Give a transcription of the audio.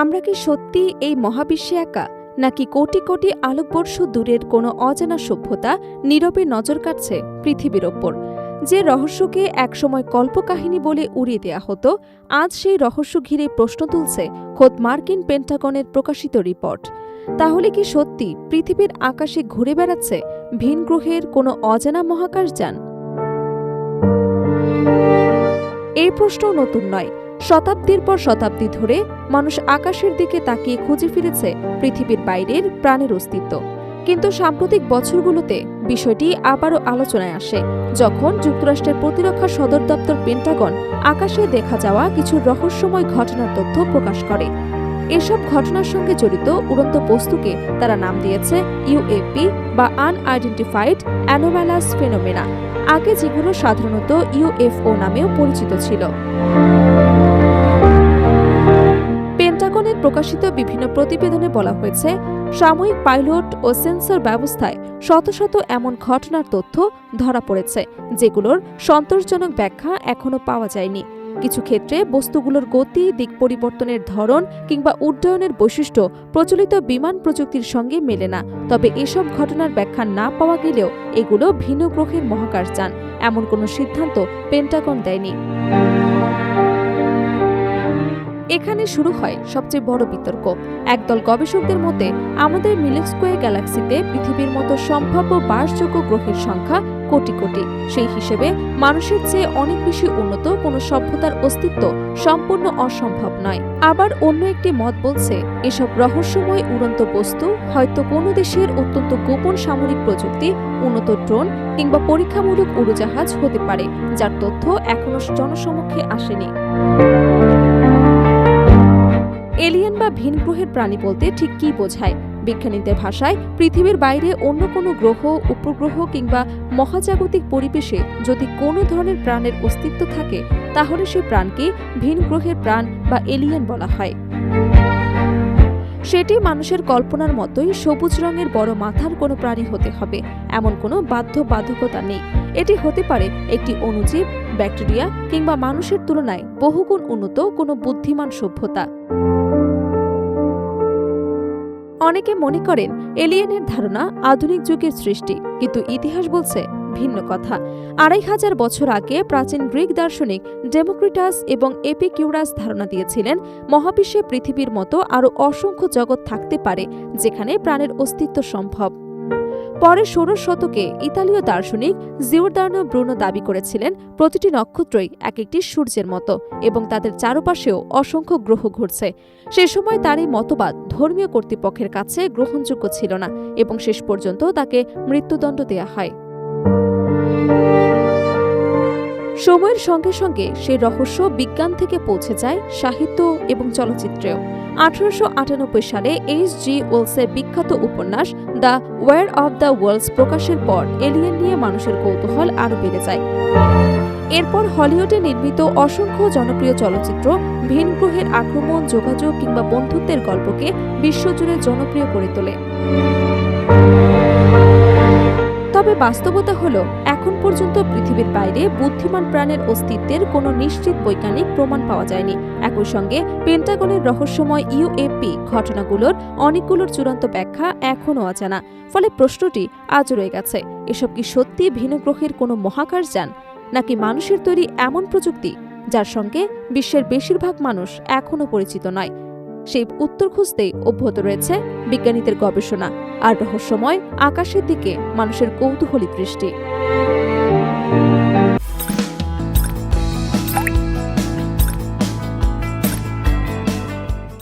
আমরা কি সত্যি এই মহাবিশ্বে একা, নাকি কোটি কোটি আলোকবর্ষ দূরের কোনো অজানা সভ্যতা নীরবে নজর কাটছে পৃথিবীর ওপর? যে রহস্যকে একসময় কল্পকাহিনী বলে উড়িয়ে দেয়া হতো, আজ সেই রহস্য ঘিরে প্রশ্ন তুলছে খোদ মার্কিন পেন্টাগনের প্রকাশিত রিপোর্ট। তাহলে কি সত্যি পৃথিবীর আকাশে ঘুরে বেড়াচ্ছে ভিন গ্রহের কোনো অজানা মহাকাশযান? এই প্রশ্ন নতুন নয়। শতাব্দীর পর শতাব্দী ধরে মানুষ আকাশের দিকে তাকিয়ে খুঁজে ফিরেছে পৃথিবীর বাইরের প্রাণের অস্তিত্ব। কিন্তু সাম্প্রতিক বছরগুলোতে বিষয়টি আবারও আলোচনায় আসে, যখন যুক্তরাষ্ট্রের প্রতিরক্ষা সদর দপ্তর পেন্টাগন আকাশে দেখা যাওয়া কিছু রহস্যময় ঘটনার তথ্য প্রকাশ করে। এসব ঘটনার সঙ্গে জড়িত উড়ন্ত বস্তুকে তারা নাম দিয়েছে ইউএপি বা আনআইডেন্টিফাইড অ্যানোমালাস ফেনোমেনা, আগে যেগুলো সাধারণত ইউএফও নামেও পরিচিত ছিল। পেন্টাগনের প্রকাশিত বিভিন্ন প্রতিবেদনে বলা হয়েছে, সাময়িক পাইলট ও সেন্সর ব্যবস্থায় শত শত এমন ঘটনার তথ্য ধরা পড়েছে, যেগুলোর সন্তোষজনক ব্যাখ্যা এখনও পাওয়া যায়নি। কিছু ক্ষেত্রে বস্তুগুলোর গতি, দিক পরিবর্তনের ধরন কিংবা উড্ডয়নের বৈশিষ্ট্য প্রচলিত বিমান প্রযুক্তির সঙ্গে মেলে না। তবে এসব ঘটনার ব্যাখ্যা না পাওয়া গেলেও এগুলো ভিন্ন গ্রহের মহাকাশযান, এমন কোনো সিদ্ধান্ত পেন্টাগন দেয়নি। এখানে শুরু হয় সবচেয়ে বড় বিতর্ক। একদল গবেষকদের মতে, আমাদের মিল্কি গ্যালাক্সিতে পৃথিবীর মতো সম্ভাব্য বাসযোগ্য গ্রহের সংখ্যা কোটি কোটি। সেই হিসেবে মানুষের চেয়ে অনেক বেশি উন্নত কোনো সভ্যতার অস্তিত্ব সম্পূর্ণ অসম্ভব নয়। আবার অন্য একটি মত বলছে, এসব রহস্যময় উড়ন্ত বস্তু হয়তো কোনো দেশের অত্যন্ত গোপন সামরিক প্রযুক্তি, উন্নত ড্রোন কিংবা পরীক্ষামূলক উড়োজাহাজ হতে পারে, যার তথ্য এখনো জনসমক্ষে আসেনি। এলিয়েন বা ভিন গ্রহের প্রাণী বলতে ঠিক কী বোঝায়? বিজ্ঞানীদের ভাষায়, পৃথিবীর বাইরে অন্য কোনো গ্রহ, উপগ্রহ কিংবা মহাজাগতিক পরিবেশে যদি কোনো ধরনের প্রাণের অস্তিত্ব থাকে, তাহলে সে প্রাণকে ভিন গ্রহের প্রাণ বা এলিয়েন বলা হয়। সেটি মানুষের কল্পনার মতোই সবুজ রঙের বড় মাথার কোনো প্রাণী হতে হবে, এমন কোনো বাধ্যবাধকতা নেই। এটি হতে পারে একটি অণুজীব, ব্যাকটেরিয়া কিংবা মানুষের তুলনায় বহুগুণ উন্নত কোনো বুদ্ধিমান সভ্যতা। অনেকে মনে করেন এলিয়েনের ধারণা আধুনিক যুগের সৃষ্টি, কিন্তু ইতিহাস বলছে ভিন্ন কথা। ২৫০০ বছর আগে প্রাচীন গ্রিক দার্শনিক ডেমোক্রিটাস এবং এপিকিউরাস ধারণা দিয়েছিলেন, মহাবিশ্বে পৃথিবীর মতো আরও অসংখ্য জগৎ থাকতে পারে যেখানে প্রাণের অস্তিত্ব সম্ভব। পরে ১৬শ শতকে ইতালীয় দার্শনিক জিওর্দানো ব্রুনো দাবি করেছিলেন, প্রতিটি নক্ষত্রই এক একটি সূর্যের মতো এবং তাদের চারপাশেও অসংখ্য গ্রহ ঘুরছে। সে সময় তার এই মতবাদ ধর্মীয় কর্তৃপক্ষের কাছে গ্রহণযোগ্য ছিল না এবং শেষ পর্যন্ত তাকে মৃত্যুদণ্ড দেয়া হয়। সময়ের সঙ্গে সঙ্গে সেই রহস্য বিজ্ঞান থেকে পৌঁছে যায় সাহিত্য এবং চলচ্চিত্রেও। ১৮৯৮ সালে H.G. ওয়েলসের বিখ্যাত উপন্যাস the war of the worlds প্রকাশের পর এলিয়েন নিয়ে মানুষের কৌতূহল আরও বেড়ে যায়। এরপর হলিউডে নির্মিত অসংখ্য জনপ্রিয় চলচ্চিত্র ভিন গ্রহের আক্রমণ, যোগাযোগ কিংবা বন্ধুত্বের গল্পকে বিশ্বজুড়ে জনপ্রিয় করে তোলে। তবে বাস্তবতা হলো, এখন পর্যন্ত পৃথিবীর বাইরে বুদ্ধিমান প্রাণের অস্তিত্বের কোনো নিশ্চিত বৈজ্ঞানিক প্রমাণ পাওয়া যায়নি। একই সঙ্গে পেন্টাগনের রহস্যময় ইউএপি ঘটনাগুলোর অনেকগুলোর চূড়ান্ত ব্যাখ্যা এখনও অজানা। ফলে প্রশ্নটি আজও রয়ে গেছে, এসব কি সত্যি ভিন গ্রহের কোনো মহাকাশযান, নাকি মানুষের তৈরি এমন প্রযুক্তি যার সঙ্গে বিশ্বের বেশিরভাগ মানুষ এখনও পরিচিত নয়? সেই উত্তর খুঁজতেই অব্যাহত রয়েছে বিজ্ঞানীদের গবেষণা আর রহস্যময় আকাশের দিকে মানুষের কৌতূহলী দৃষ্টি।